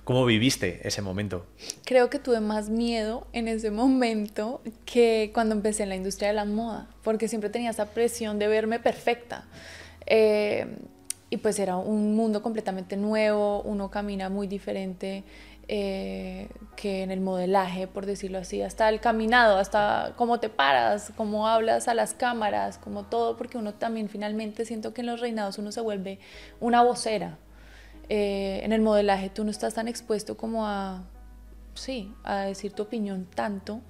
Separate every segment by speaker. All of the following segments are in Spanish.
Speaker 1: ¿Cómo viviste ese momento?
Speaker 2: Creo que tuve más miedo en ese momento que cuando empecé en la industria de la moda, porque siempre tenía esa presión de verme perfecta. Eh, y pues era un mundo completamente nuevo, uno camina muy diferente que en el modelaje, por decirlo así, hasta el caminado, hasta cómo te paras, cómo hablas a las cámaras, como todo, porque uno también finalmente siento que en los reinados uno se vuelve una vocera. En el modelaje tú no estás tan expuesto como a, sí, a decir tu opinión tanto.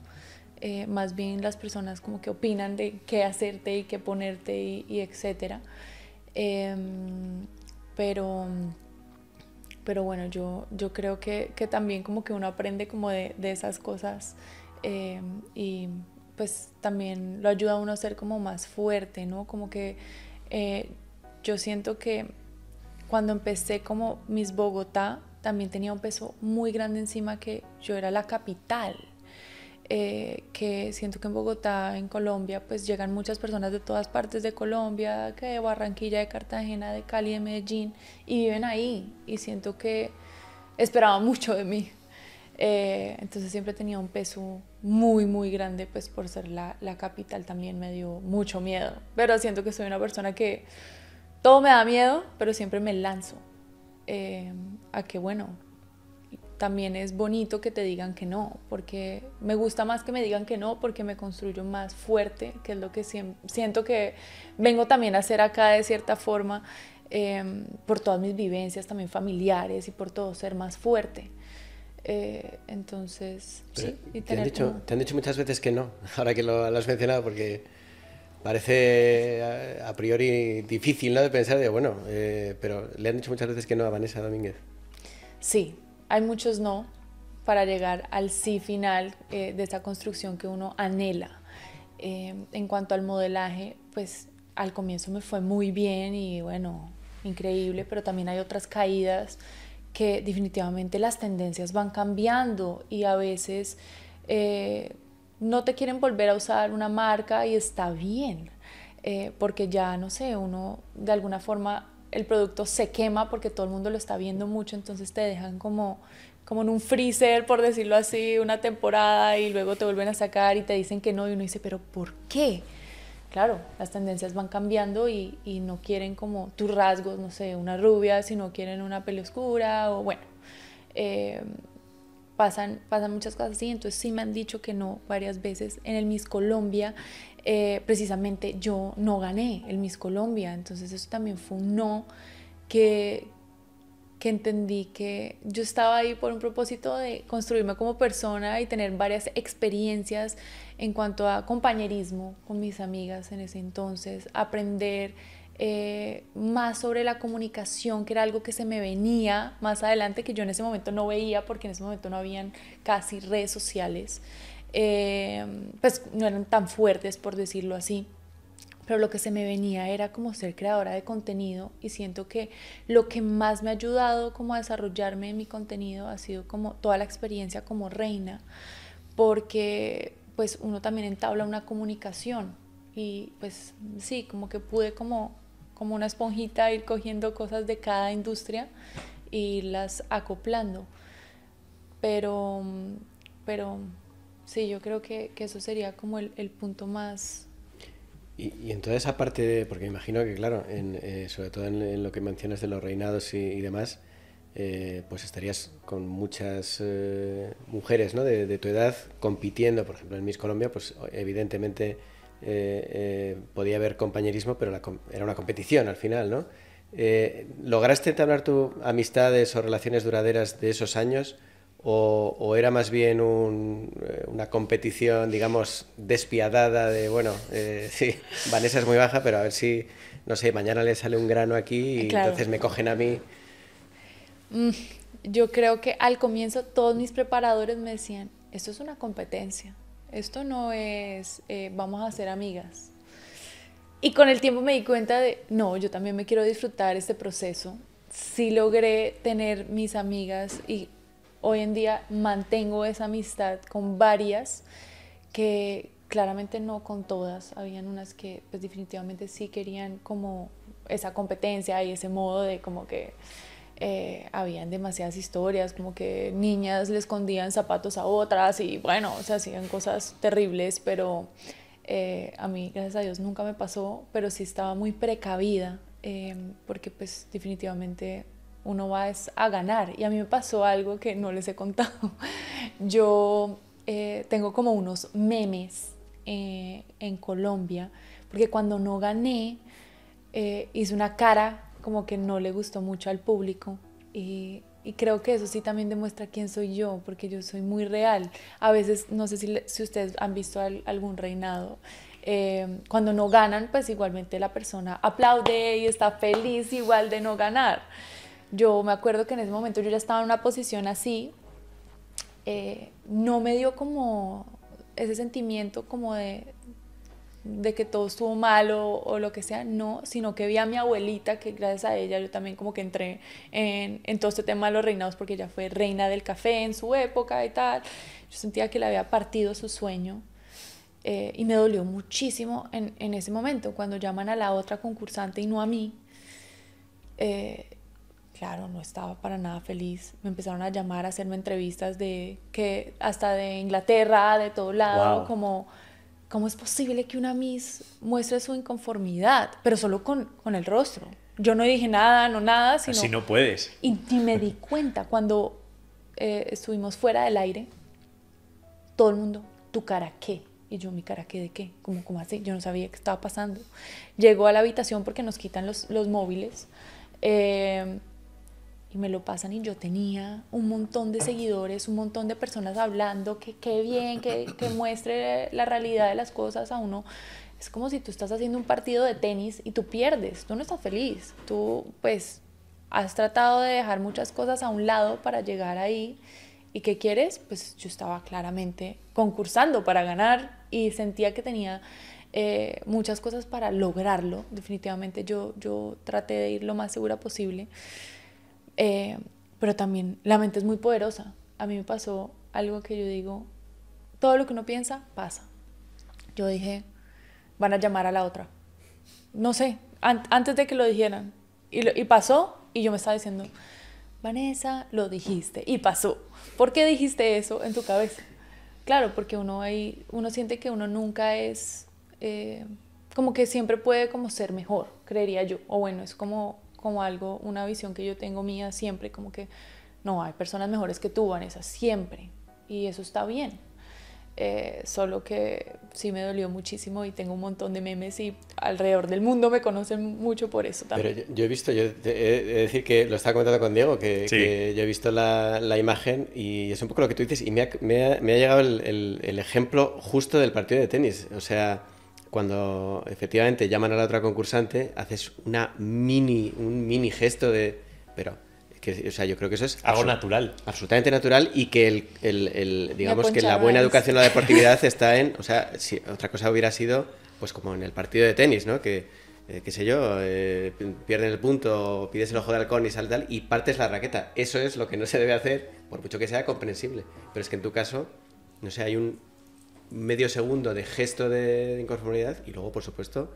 Speaker 2: Más bien las personas como que opinan de qué hacerte y qué ponerte y etcétera. Eh, pero, pero bueno, yo creo que también como que uno aprende como de esas cosas y pues también lo ayuda a uno a ser como más fuerte, ¿no? Como que eh, yo siento que cuando empecé como Miss Bogotá, también tenía un peso muy grande encima que yo era la capital. Que siento que en Bogotá, en Colombia, pues llegan muchas personas de todas partes de Colombia, que de Barranquilla, de Cartagena, de Cali, de Medellín, y viven ahí. Y siento que esperaban mucho de mí. Entonces siempre tenía un peso muy, muy grande, pues por ser la capital también me dio mucho miedo. Pero siento que soy una persona que todo me da miedo, pero siempre me lanzo eh, a que, bueno, también es bonito que te digan que no, porque me gusta más que me digan que no, porque me construyo más fuerte, que es lo que siento que vengo también a hacer acá de cierta forma, por todas mis vivencias también familiares y por todo ser más fuerte. Entonces,
Speaker 3: Pero
Speaker 2: sí, y tener como...
Speaker 3: te han dicho muchas veces que no, ahora que lo has mencionado, porque parece a priori difícil, ¿no? De pensar, de, bueno, pero le han dicho muchas veces que no a Vanessa Domínguez.
Speaker 2: Sí, hay muchos no para llegar al sí final de esa construcción que uno anhela. En cuanto al modelaje, pues al comienzo me fue muy bien y bueno, increíble, pero también hay otras caídas que definitivamente las tendencias van cambiando y a veces no te quieren volver a usar una marca y está bien, porque ya no sé, uno de alguna forma el producto se quema porque todo el mundo lo está viendo mucho, entonces te dejan como en un freezer, por decirlo así, una temporada y luego te vuelven a sacar y te dicen que no y uno dice, pero ¿por qué? Claro, las tendencias van cambiando y no quieren como tus rasgos, no sé, una rubia, sino quieren una peli oscura o bueno, eh, pasan muchas cosas así, entonces sí me han dicho que no varias veces. En el Miss Colombia, precisamente yo no gané el Miss Colombia, entonces eso también fue un no que, que entendí que yo estaba ahí por un propósito de construirme como persona y tener varias experiencias en cuanto a compañerismo con mis amigas en ese entonces, aprender más sobre la comunicación, que era algo que se me venía más adelante, que yo en ese momento no veía porque en ese momento no habían casi redes sociales, pues no eran tan fuertes por decirlo así, pero lo que se me venía era como ser creadora de contenido y siento que lo que más me ha ayudado como a desarrollarme en mi contenido ha sido como toda la experiencia como reina, porque pues uno también entabla una comunicación y pues sí, como que pude como una esponjita ir cogiendo cosas de cada industria y las acoplando, pero, pero sí, yo creo que eso sería como el punto más...
Speaker 3: Y en toda esa parte, porque me imagino que, claro, sobre todo en lo que mencionas de los reinados y demás, pues estarías con muchas mujeres, ¿no? De tu edad compitiendo, por ejemplo, en Miss Colombia, pues evidentemente podía haber compañerismo, pero era una competición al final, ¿no? ¿Lograste entablar tu amistades o relaciones duraderas de esos años? O era más bien una competición, digamos, despiadada de, bueno, sí, Vanessa es muy baja, pero a ver si, no sé, mañana le sale un grano aquí y
Speaker 2: Claro,
Speaker 3: entonces me cogen a mí.
Speaker 2: mm, yo creo que al comienzo todos mis preparadores me decían, esto es una competencia, esto no es vamos a ser amigas. Y con el tiempo me di cuenta de, no, yo también me quiero disfrutar este proceso. Sí logré tener mis amigas y hoy en día mantengo esa amistad con varias que claramente no con todas. Habían unas que pues definitivamente sí querían como esa competencia y ese modo de como que Habían demasiadas historias, como que niñas le escondían zapatos a otras y bueno, o sea, hacían cosas terribles, pero a mí, gracias a Dios, nunca me pasó, pero sí estaba muy precavida, porque pues definitivamente uno va a ganar. Y a mí me pasó algo que no les he contado. Yo tengo como unos memes en Colombia, porque cuando no gané, hice una cara como que no le gustó mucho al público y creo que eso sí también demuestra quién soy yo, porque yo soy muy real. A veces, no sé si ustedes han visto algún reinado, cuando no ganan, pues igualmente la persona aplaude y está feliz igual de no ganar. Yo me acuerdo que en ese momento yo ya estaba en una posición así, no me dio como ese sentimiento como de que todo estuvo mal o lo que sea, no, sino que vi a mi abuelita, que gracias a ella yo también como que entré en todo este tema de los reinados, porque ella fue reina del café en su época y tal. Yo sentía que le había partido su sueño, y me dolió muchísimo en ese momento, cuando llaman a la otra concursante y no a mí. Claro, no estaba para nada feliz. Me empezaron a llamar, a hacerme entrevistas hasta de Inglaterra, de todo lado,
Speaker 1: Wow.
Speaker 2: como ¿cómo es posible que una Miss muestre su inconformidad? Pero solo con el rostro. Yo no dije nada, no nada, sino...
Speaker 1: Así no puedes.
Speaker 2: Y me di cuenta cuando estuvimos fuera del aire, todo el mundo, ¿tu cara qué? Y yo, ¿mi cara qué de qué? ¿Cómo así? Yo no sabía qué estaba pasando. Llego a la habitación porque nos quitan los móviles, y me lo pasan y yo tenía un montón de seguidores, un montón de personas hablando, que qué bien, que muestre la realidad de las cosas a uno. Es como si tú estás haciendo un partido de tenis y tú pierdes, tú no estás feliz, tú pues has tratado de dejar muchas cosas a un lado para llegar ahí. ¿Y qué quieres? Pues yo estaba claramente concursando para ganar y sentía que tenía muchas cosas para lograrlo. Definitivamente yo traté de ir lo más segura posible. Pero también la mente es muy poderosa. A mí me pasó algo que yo digo, todo lo que uno piensa, pasa. Yo dije, van a llamar a la otra. No sé, antes de que lo dijeran. Y pasó, y yo me estaba diciendo, Vanessa, lo dijiste, y pasó. ¿Por qué dijiste eso en tu cabeza? Claro, porque uno siente que uno nunca es, como que siempre puede como ser mejor, creería yo. O bueno, es como algo, una visión que yo tengo mía siempre, como que no, hay personas mejores que tú, Vanessa, siempre. Y eso está bien. Solo que sí me dolió muchísimo y tengo un montón de memes y alrededor del mundo me conocen mucho por eso también.
Speaker 3: Pero yo he visto, he de decir que lo estaba comentando con Diego, que,
Speaker 1: Sí.
Speaker 3: que yo he visto la imagen y es un poco lo que tú dices y me ha llegado el ejemplo justo del partido de tenis. O sea, cuando efectivamente llaman a la otra concursante, haces un mini gesto de... Pero, o sea, yo creo que eso es...
Speaker 1: Algo natural.
Speaker 3: Absolutamente natural y que digamos que la buena educación en la deportividad está en... O sea, si otra cosa hubiera sido, pues como en el partido de tenis, ¿no? Que qué sé yo, pierden el punto, pides el ojo de halcón y tal, y partes la raqueta. Eso es lo que no se debe hacer, por mucho que sea comprensible. Pero es que en tu caso, no sé, hay un medio segundo de gesto de inconformidad y luego, por supuesto...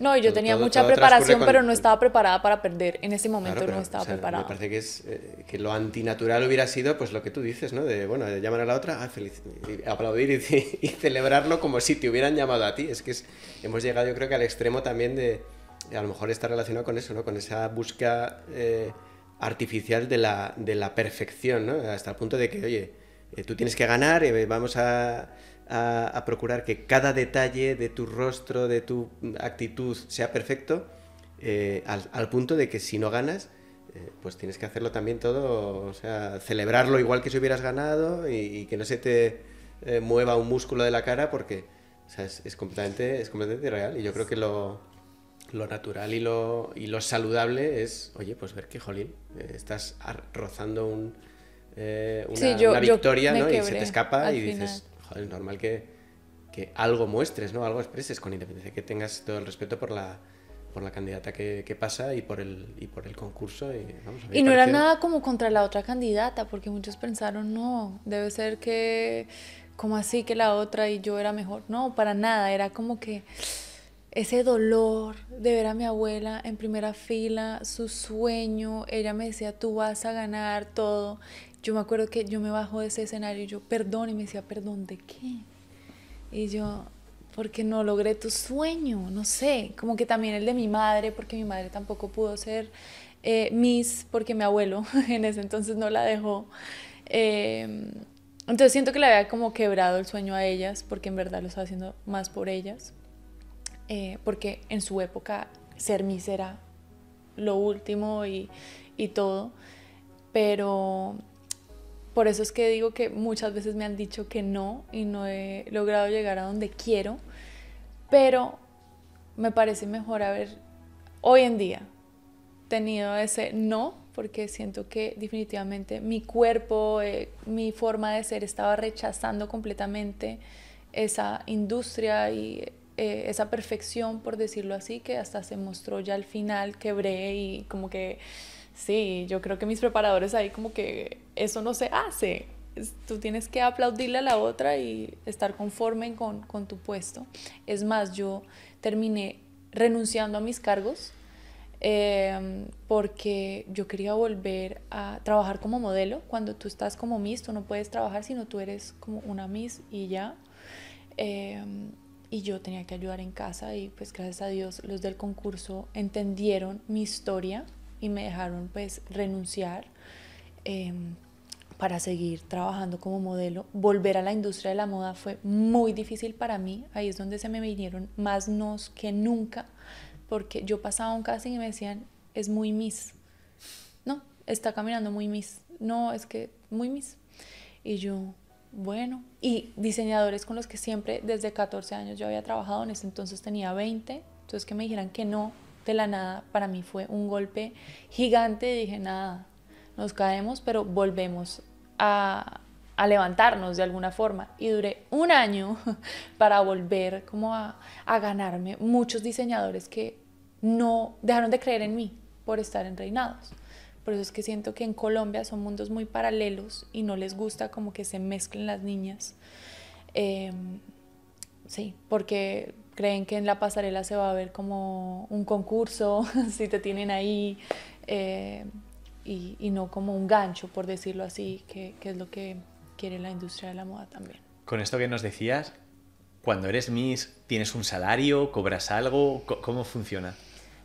Speaker 2: No, yo tenía mucha
Speaker 3: todo
Speaker 2: preparación,
Speaker 3: transcurre
Speaker 2: pero no estaba preparada para perder. En ese momento
Speaker 3: Claro, pero,
Speaker 2: no estaba
Speaker 3: o sea,
Speaker 2: preparada.
Speaker 3: me parece que que lo antinatural hubiera sido pues lo que tú dices, ¿no? De, bueno, de llamar a la otra, y aplaudir y celebrarlo como si te hubieran llamado a ti. Es que hemos llegado, yo creo que al extremo también de a lo mejor está relacionado con eso, ¿no? Con esa búsqueda artificial de la perfección, ¿no? Hasta el punto de que, oye, tú tienes que ganar, vamos a procurar que cada detalle de tu rostro, de tu actitud sea perfecto, al punto de que si no ganas, pues tienes que hacerlo también todo, o sea, celebrarlo igual que si hubieras ganado y que no se te mueva un músculo de la cara porque, o sea, es completamente irreal. Y yo creo que lo natural y lo saludable es, oye, pues ver que, jolín, estás rozando una victoria, ¿no? Y se te escapa y dices, joder, es normal que algo muestres, ¿no? Algo expreses, con independencia de que tengas todo el respeto por la candidata que pasa y por el concurso.
Speaker 2: Y no era nada como contra la otra candidata, porque muchos pensaron, no, debe ser que, como así que la otra y yo era mejor. No, para nada, era como que ese dolor de ver a mi abuela en primera fila, su sueño, ella me decía, tú vas a ganar todo. Yo me acuerdo que yo me bajo de ese escenario y yo, perdón, y me decía, ¿perdón de qué? Y yo, porque no logré tu sueño, no sé, como que también el de mi madre, porque mi madre tampoco pudo ser Miss, porque mi abuelo en ese entonces no la dejó. Entonces siento que le había como quebrado el sueño a ellas, porque en verdad lo estaba haciendo más por ellas. Porque en su época ser Miss era lo último y todo, pero por eso es que digo que muchas veces me han dicho que no y no he logrado llegar a donde quiero, pero me parece mejor haber hoy en día tenido ese no, porque siento que definitivamente mi cuerpo, mi forma de ser estaba rechazando completamente esa industria y esa perfección, por decirlo así, que hasta se mostró ya al final, quebré y como que, sí, yo creo que mis preparadores ahí como que eso no se hace. Tú tienes que aplaudirle a la otra y estar conforme con tu puesto. Es más, yo terminé renunciando a mis cargos porque yo quería volver a trabajar como modelo. Cuando tú estás como Miss, tú no puedes trabajar sino tú eres como una Miss y ya. Y yo tenía que ayudar en casa y pues gracias a Dios los del concurso entendieron mi historia y me dejaron pues renunciar para seguir trabajando como modelo. Volver a la industria de la moda fue muy difícil para mí, ahí es donde se me vinieron más nos que nunca, porque yo pasaba un casting y me decían, es muy Miss, no, está caminando muy Miss, no, es que muy Miss, y yo, bueno, y diseñadores con los que siempre desde 14 años yo había trabajado, en ese entonces tenía 20, entonces que me dijeran que no de la nada, para mí fue un golpe gigante y dije, nada, nos caemos, pero volvemos a levantarnos de alguna forma. Y duré un año para volver como a ganarme muchos diseñadores que no dejaron de creer en mí por estar en Reinados. Por eso es que siento que en Colombia son mundos muy paralelos y no les gusta como que se mezclen las niñas. Sí, porque creen que en la pasarela se va a ver como un concurso, si te tienen ahí, y no como un gancho, por decirlo así, que es lo que quiere la industria de la moda también.
Speaker 1: Con esto que nos decías, cuando eres Miss, ¿tienes un salario? ¿Cobras algo? ¿Cómo funciona?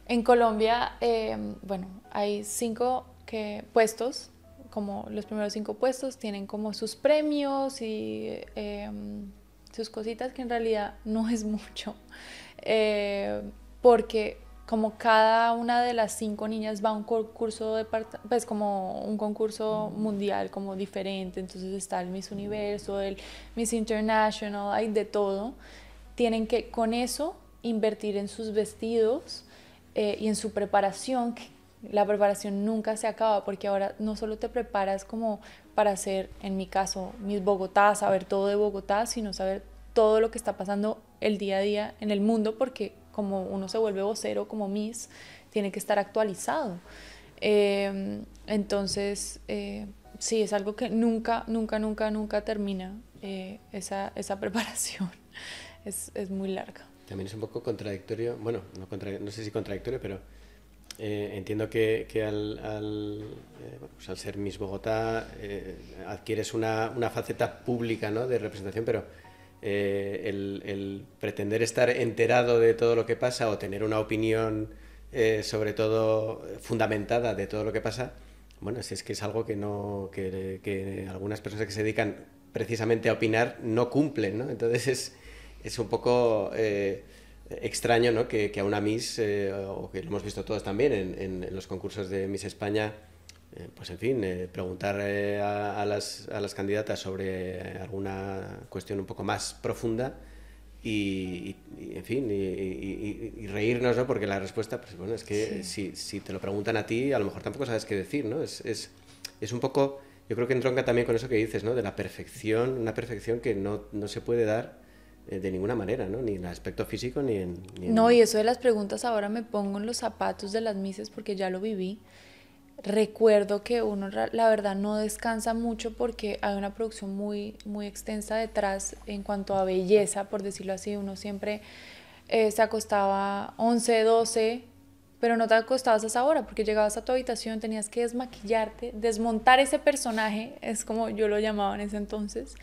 Speaker 2: En Colombia, bueno, hay 5 puestos, como los primeros 5 puestos tienen como sus premios y sus cositas, que en realidad no es mucho, porque como cada una de las 5 niñas va a un concurso pues como un concurso mundial como diferente, entonces está el Miss Universo, el Miss International, hay de todo, tienen que con eso invertir en sus vestidos y en su preparación. La preparación nunca se acaba porque ahora no solo te preparas como para hacer, en mi caso, Miss Bogotá, saber todo de Bogotá, sino saber todo lo que está pasando el día a día en el mundo, porque como uno se vuelve vocero como Miss, tiene que estar actualizado. Entonces, sí, es algo que nunca, nunca, nunca, nunca termina esa preparación. Es muy larga.
Speaker 3: También es un poco contradictorio, bueno, no sé si contradictorio, pero entiendo que pues al ser Miss Bogotá adquieres una faceta pública, ¿no?, de representación, pero el pretender estar enterado de todo lo que pasa o tener una opinión sobre todo fundamentada de todo lo que pasa, bueno, si es que es algo que algunas personas que se dedican precisamente a opinar no cumplen, ¿no? Entonces es un poco extraño, ¿no?, que a una Miss, o que lo hemos visto todos también en los concursos de Miss España, pues en fin, preguntar a las candidatas sobre alguna cuestión un poco más profunda en fin, y reírnos, ¿no?, porque la respuesta, pues bueno, es que sí, si te lo preguntan a ti, a lo mejor tampoco sabes qué decir, ¿no? Es un poco, yo creo que entronca también con eso que dices, ¿no?, de la perfección, una perfección que no se puede dar de ninguna manera, ¿no?, ni en aspecto físico ni en...
Speaker 2: No, y eso de las preguntas, ahora me pongo en los zapatos de las Misses porque ya lo viví. Recuerdo que uno, la verdad, no descansa mucho porque hay una producción muy, muy extensa detrás en cuanto a belleza, por decirlo así. Uno siempre se acostaba 11, 12, pero no te acostabas a esa hora porque llegabas a tu habitación, tenías que desmaquillarte, desmontar ese personaje, es como yo lo llamaba en ese entonces,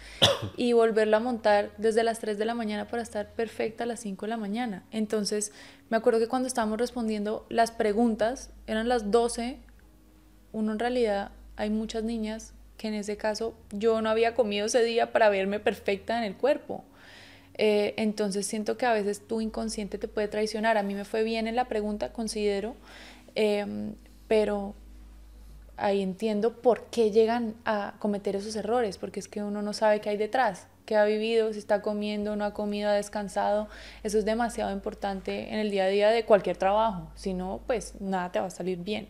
Speaker 2: y volverlo a montar desde las 3 de la mañana para estar perfecta a las 5 de la mañana. Entonces, me acuerdo que cuando estábamos respondiendo las preguntas, eran las 12, uno en realidad, hay muchas niñas que en ese caso yo no había comido ese día para verme perfecta en el cuerpo. Entonces siento que a veces tu inconsciente te puede traicionar. A mí me fue bien en la pregunta, considero, pero ahí entiendo por qué llegan a cometer esos errores, porque es que uno no sabe qué hay detrás, qué ha vivido, si está comiendo, no ha comido, ha descansado. Eso es demasiado importante en el día a día de cualquier trabajo, si no, pues nada te va a salir bien.